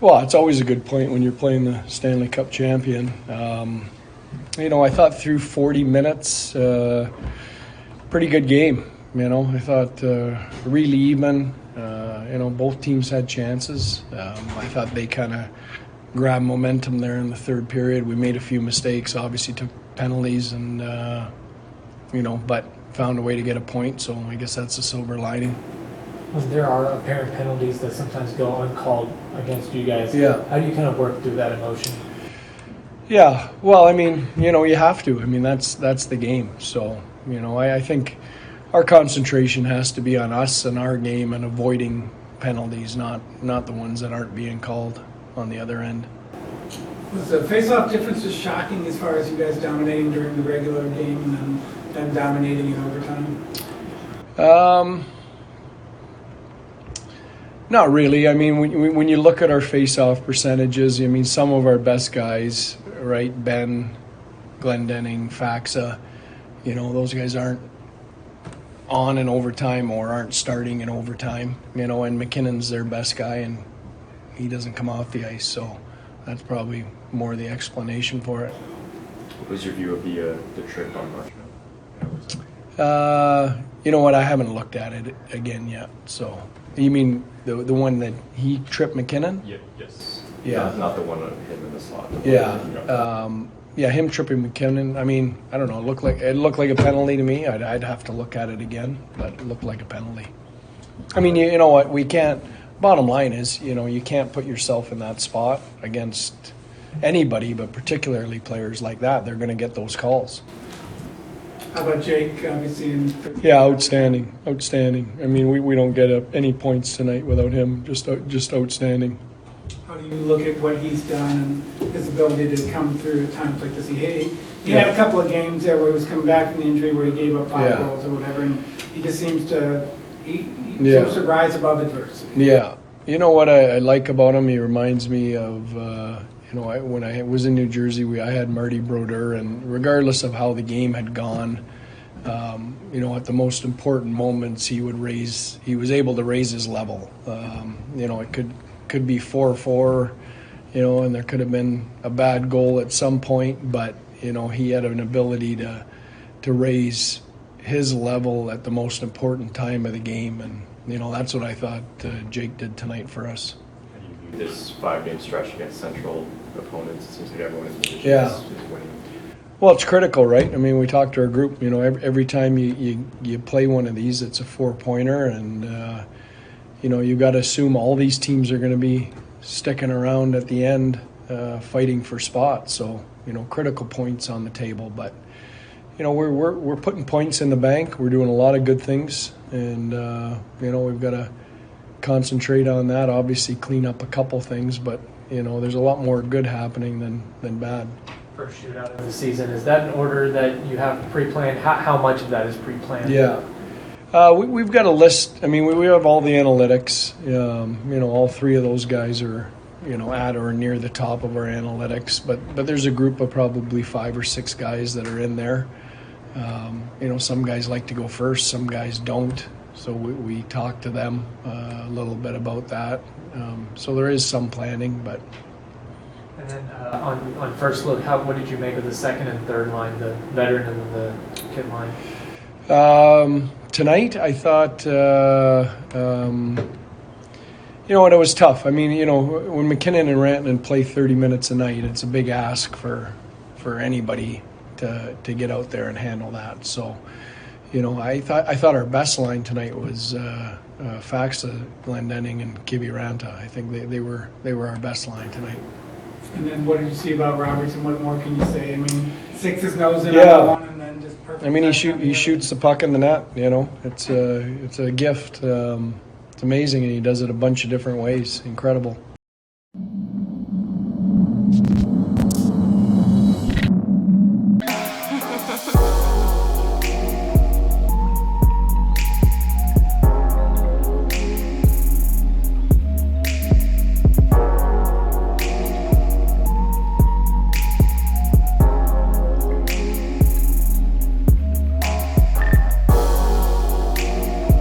Well, it's always a good point when you're playing the Stanley Cup champion. I thought through 40 minutes, pretty good game. I thought really even. Both teams had chances. I thought they kind of grabbed momentum there in the third period. We made a few mistakes, obviously took penalties, and but found a way to get a point. So I guess that's the silver lining. When there are apparent penalties that sometimes go uncalled against you guys, how do you kind of work through that emotion? Yeah, well, you have to. That's the game. So, I think our concentration has to be on us and our game and avoiding penalties, not the ones that aren't being called on the other end. Was the face-off differences shocking as far as you guys dominating during the regular game and then dominating in overtime? Not really. When you look at our face-off percentages, some of our best guys, right, Ben, Glendening, Faxa, those guys aren't on in overtime or aren't starting in overtime, and McKinnon's their best guy, and he doesn't come off the ice, so that's probably more the explanation for it. What was your view of the trip on Marchment? You know what? I haven't looked at it again yet. So you mean the one that he tripped McKinnon? Yeah. Yes. Yeah. Not the one that hit him in the slot. Yeah. Him tripping McKinnon. I don't know. It looked like a penalty to me. I'd have to look at it again, but it looked like a penalty. You know what? We can't. Bottom line is, you can't put yourself in that spot against anybody, but particularly players like that. They're going to get those calls. How about Jake, obviously? Yeah, outstanding. We don't get any points tonight without him. Just outstanding. How do you look at what he's done and his ability to come through at times like this? He had a couple of games there where he was coming back from the injury where he gave up 5 goals or whatever, and he just seems to seems to rise above adversity. Yeah. You know what I like about him? He reminds me of when I was in New Jersey, I had Marty Brodeur, and regardless of how the game had gone, at the most important moments, he was able to raise his level. It could be 4-4, and there could have been a bad goal at some point, but he had an ability to raise his level at the most important time of the game, and that's what I thought Jake did tonight for us. How do you view this 5-game stretch against Central opponents? It seems like everyone is position is winning. Well, it's critical, right? We talked to our group. Every time you play one of these, it's a 4-pointer, and you got to assume all these teams are going to be sticking around at the end, fighting for spots. So critical points on the table, but we're putting points in the bank. We're doing a lot of good things, and we've got to concentrate on that. Obviously, clean up a couple things, but there's a lot more good happening than bad. First shootout of the season, is that an order that you have pre-planned? How much of that is pre-planned? Yeah, we've got a list. We have all the analytics. All 3 of those guys are at or near the top of our analytics, but there's a group of probably 5 or 6 guys that are in there. Some guys like to go first, some guys don't. So we talk to them a little bit about that. So there is some planning, but. And then on first look, what did you make of the second and third line, the veteran and the kid line? Tonight, I thought, it was tough. When McKinnon and Rantanen play 30 minutes a night, it's a big ask for anybody to get out there and handle that. So, I thought our best line tonight was Faxa, Glendening, and Kiviranta. I think they were our best line tonight. And then what did you see about Robertson? What more can you say? 6 his nose in on one, and then just perfect. He shoots the puck in the net. It's a gift. It's amazing, and he does it a bunch of different ways. Incredible.